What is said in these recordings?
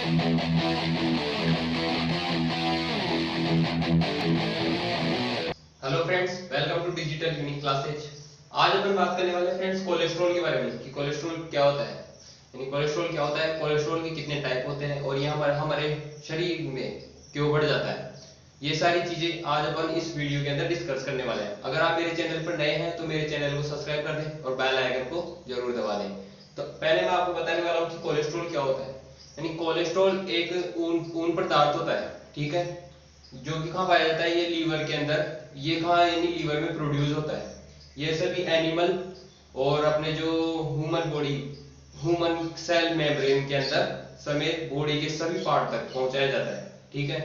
Hello friends, welcome to digital unique classes. आज अपन बात करने वाले हैं फ्रेंड्स कोलेस्ट्रॉल के बारे में कि कोलेस्ट्रॉल क्या होता है। यानी कोलेस्ट्रॉल क्या होता है, कोलेस्ट्रॉल के कितने टाइप होते हैं और ये हमारे हमारे शरीर में क्यों बढ़ जाता है। ये सारी चीजें आज अपन इस वीडियो के अंदर डिस्कस करने वाले हैं। अगर आप मेरे चैनल पर नए हैं तो मेरे चैनल को सब्सक्राइब कर दें और बेल आइकन को जरूर दबा दें। तो पहले मैं आपको बताने वाला हूँ कि कोलेस्ट्रॉल क्या होता है। यानी कोलेस्ट्रॉल एक ऊन पदार्थ होता है, ठीक है, जो कि कहाँ पाया जाता है, ये लीवर के अंदर। ये कहाँ, यानी लीवर में प्रोड्यूस होता है। ये सभी एनिमल और अपने जो ह्यूमन सेल मेम्ब्रेन के अंदर समेत बॉडी के सभी पार्ट तक पहुंचाया जाता है, ठीक है।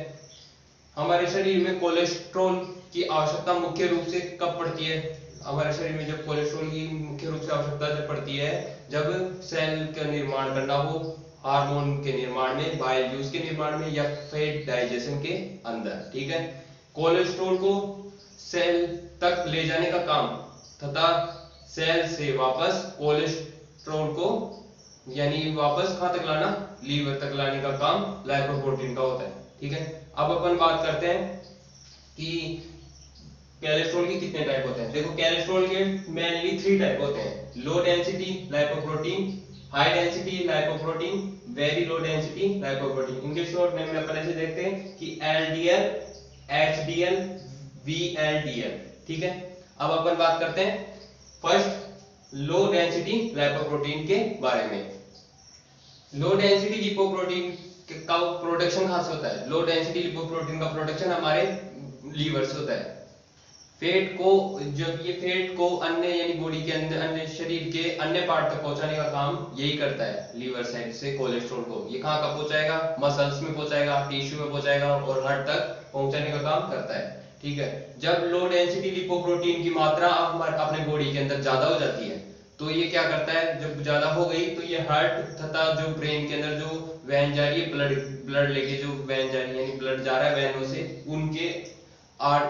हमारे शरीर में कोलेस्ट्रॉल की आवश्यकता मुख्य रूप से कब पड़ती है। हमारे शरीर में जब कोलेस्ट्रॉल की मुख्य रूप से आवश्यकता जब पड़ती है, जब सेल का निर्माण करना हो, हार्मोन के निर्माण में, बाइल जूस के निर्माण में, या फैट डाइजेशन के अंदर, ठीक है। कोलेस्ट्रॉल को सेल तक ले जाने का काम तथा सेल से वापस कोलेस्ट्रॉल को यानी वापस कहां तक लाना, लीवर तक लाने का काम लाइपोप्रोटीन का होता है, ठीक है। अब अपन बात करते हैं कि कोलेस्ट्रॉल के कितने टाइप होते हैं। देखो, कोलेस्ट्रॉल के मेनली 3 टाइप होते हैं: low density lipoprotein, high density lipoprotein, very low density lipoprotein. इनके शॉर्ट नेम में अपन ऐसे देखते हैं कि एलडीएल, एचडीएल, वीएलडीएल, ठीक है। अब अपन बात करते हैं फर्स्ट लो डेंसिटी लाइपोप्रोटीन के बारे में। लो डेंसिटी लिपोप्रोटीन का प्रोडक्शन कहां से होता है। लो डेंसिटी लिपोप्रोटीन का प्रोडक्शन हमारे लीवर से होता है। फैट को, जब ये फैट को अन्य यानी बॉडी के अंदर, अन्य शरीर के अन्य पार्ट तक पहुंचाने का काम यही करता है लीवर साइड से। कोलेस्ट्रॉल को ये कहां का पहुंचाएगा, मसल्स में पहुंचाएगा, टिश्यू में पहुंचाएगा और हार्ट तक पहुंचाने का काम करता है, ठीक है। जब लो डेंसिटी लिपोप्रोटीन की मात्रा हमारे अपने बॉडी के अंदर ज्यादा हो जाती है तो ये क्या करता है, जब ज्यादा हो गई तो ये हार्ट तथा जो ब्रेन के अंदर जो वैन जा रही है, ब्लड लेके जो वैन जा रही है, यानी ब्लड जा रहा है वैनों से, उनके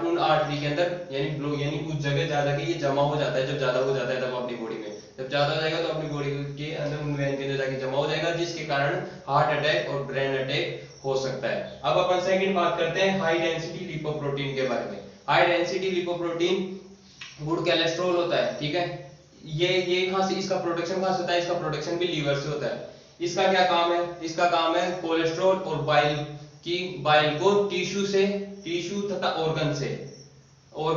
उन आर्टरी के अंदर यानी उस जगह ज्यादा के ये जमा हो जाता है। जब ज्यादा हो जाता है तब अपनी बॉडी में, जब ज्यादा हो जाएगा तो अपनी बॉडी के अंदर उन वैन के अंदर जाके जमा हो जाएगा, जिसके कारण हार्ट अटैक और ब्रेन अटैक हो सकता है। अब अपन सेकंड बात करते हैं हाई डेंसिटी लिपोप्रोटीन के बारे में। High density lipoprotein good cholesterol होता है, ठीक है। ये कहां से, इसका प्रोडक्शन कहां से होता है, इसका प्रोडक्शन भी लीवर से होता है। इसका क्या काम है, इसका काम है कोलेस्ट्रॉल और बाइल को टिश्यू तथा ऑर्गन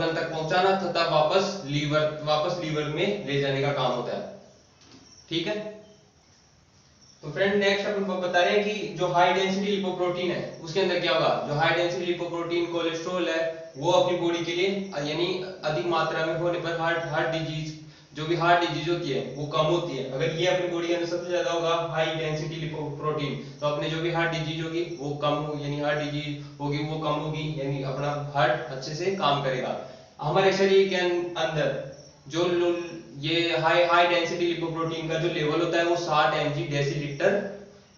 तक पहुंचाना तथा वापस लीवर में ले जाने का काम होता है, ठीक है। तो फ्रेंड नेक्स्ट अपन बता रहे हैं कि जो हाई डेंसिटी लिपोप्रोटीन है उसके अंदर क्या होगा। जो हाई डेंसिटी लिपोप्रोटीन कोलेस्ट्रॉल है वो अपनी बॉडी के लिए यानी अधिक मात्रा में होने पर हार्ट डिजीज, जो भी हार्ट डिजीज होती है वो कम होती है। अगर ये अपनी बॉडी के अंदर सबसे ज्यादा होगा हाई डेंसिटी लिपोप्रोटीन, तो अपने जो भी हार्ट डिजीज होगी वो कम हो, यानी हार्ट डिजीज होगी वो कम होगी, यानी अपना हार्ट अच्छे से काम करेगा। हमारे शरीर के अंदर जो ये हाई डेंसिटी लिपोप्रोटीन का जो लेवल होता है वो 60 mg डेसीलीटर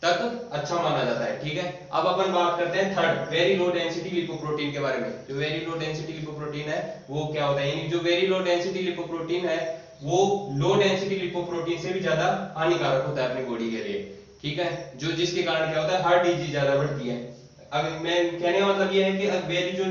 तक अच्छा माना जाता है, ठीक है। अब अपन बात करते हैं third very low density lipoprotein के बारे में। जो वेरी लो डेंसिटी लिपोप्रोटीन है वो क्या होता है, यानी जो वेरी लो डेंसिटी लिपोप्रोटीन है वो लो डेंसिटी लिपोप्रोटीन से भी ज्यादा हानिकारक होता है अपनी बॉडी के लिए, ठीक है। जो जिसके कारण क्या होता है, हार्ट डिजीज ज्यादा बढ़ती है। अब मैं कहने का मतलब ये है कि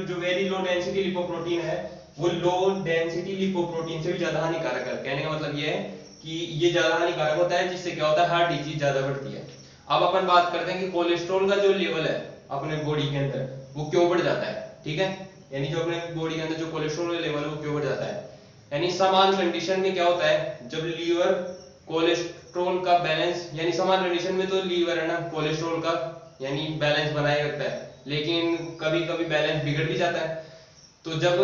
जो वेरी लो डेंसिटी लिपोप्रोटीन है वो लो डेंसिटी लिपोप्रोटीन से भी ज्यादा हानिकारक है। कहने का मतलब ये है कि ये ज्यादा हानिकारक होता है, जिससे क्या होता है, हार्ट डिजीज ज्यादा बढ़ती है। अब अपन बात करते हैं कि कोलेस्ट्रॉल का जो लेवल है अपने बॉडी के अंदर वो क्यों बढ़ जाता है, ठीक है। यानी जो अपने बॉडी के अंदर जो कोलेस्ट्रॉल का लेवल है वो क्यों बढ़ जाता है। यानी समान कंडीशन में क्या होता है, जब लीवर कोलेस्ट्रॉल का बैलेंस, यानी समान कंडीशन में तो लीवर है ना कोलेस्ट्रॉल का यानी बैलेंस बनाए रखता है, लेकिन कभी कभी बैलेंस बिगड़ भी जाता है। तो जब,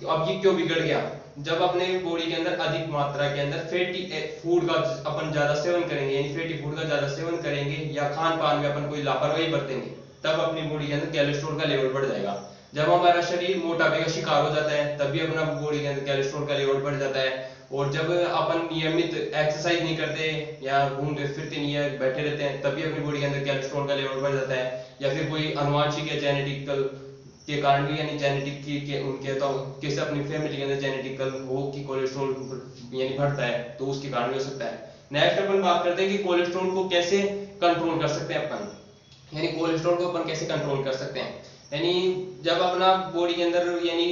अब ये क्यों बिगड़ गया, जब अपने बॉडी के अंदर अधिक मात्रा के अंदर फैटी फूड का अपन ज्यादा सेवन करेंगे, यानी फैटी फूड का ज्यादा सेवन करेंगे या खान पान में अपन कोई लापरवाही बरतेंगे, तब अपनी बॉडी के अंदर कोलेस्ट्रॉल का लेवल बढ़ जाएगा। जब हमारा शरीर मोटापे का शिकार हो जाता है तब भी अपना बॉडी के अंदर कोलेस्ट्रॉल का लेवल बढ़ जाता है। और जब अपन नियमित एक्सरसाइज नहीं करते या घूमते फिरते नहीं है, बैठे रहते हैं, तब भी अपनी बॉडी के अंदर कोलेस्ट्रॉल का लेवल बढ़ जाता है। या फिर कोई अनुवांशिक या जेनेटिकल के कारण भी, यानी जेनेटिक के उनके तो किसी अपनी फैमिली के अंदर जेनेटिकल हो कि कोलेस्ट्रॉल यानी बढ़ता है, तो उसके कारण भी हो सकता है। नेक्स्ट अपन बात करते हैं कि कोलेस्ट्रॉल को कैसे कंट्रोल कर सकते हैं अपन। यानी कोलेस्ट्रॉल को अपन कैसे कंट्रोल कर सकते हैं। यानी जब अपना बॉडी के अंदर यानी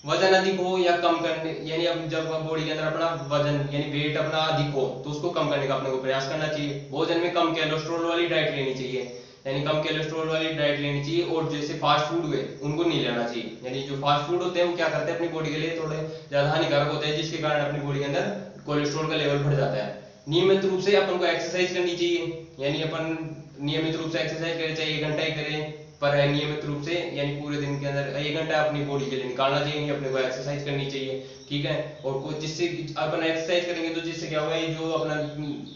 वजन अधिक हो या कम करने, यानी अब जब बॉडी के अंदर अपना वजन यानी वेट अपना अधिक हो तो उसको कम करने का अपने को प्रयास करना चाहिए। भोजन में कम कोलेस्ट्रॉल वाली डाइट लेनी चाहिए, यानी कम कोलेस्ट्रॉल वाली डाइट लेनी चाहिए। और जैसे फास्ट फूड हुए उनको नहीं लेना चाहिए, यानी जो फास्ट फूड होते हैं वो क्या करते हैं अपनी बॉडी के लिए थोड़े ज्यादा हानिकारक होते हैं, जिसके कारण अपनी बॉडी के अंदर कोलेस्ट्रॉल का लेवल बढ़ जाता है। नियमित रूप से अपन को एक्सरसाइज करनी चाहिए, यानी अपन नियमित रूप से एक्सरसाइज करें, चाहे 1 घंटा ही करें, पर नियमित रूप से यानी पूरे दिन के अंदर 1 घंटा अपनी बॉडी के लिए निकालना चाहिए, अपने को एक्सरसाइज करनी चाहिए। ठीक है, और जिससे अपन एक्सरसाइज करेंगे तो जिससे क्या होगा, ये जो अपना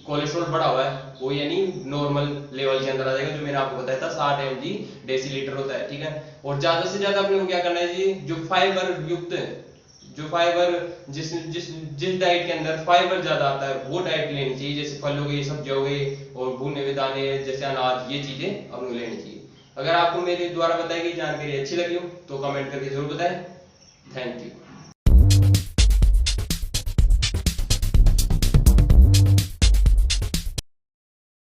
कोलेस्ट्रॉल बढ़ा हुआ है वो यानी नॉर्मल लेवल के अंदर आ जाएगा, जो मैंने आपको बताया था 60 mg/डेसीलीटर होता है। ठीक है, और ज्यादा से ज्यादा अपने को क्या करना चाहिए, जो फाइबर युक्त, जो फाइबर जिस जिस जिस डाइट के अंदर फाइबर ज्यादा आता है वो डाइट लेनी चाहिए, जैसे फल हो गए, सब्जी हो गई, और भुने हुए दाने जैसे अनाज, ये चीजें अपने को लेनी चाहिए। अगर आपको मेरे द्वारा बताई गई जानकारी अच्छी लगी हो तो कमेंट करके जरूर बताएं। Thank you.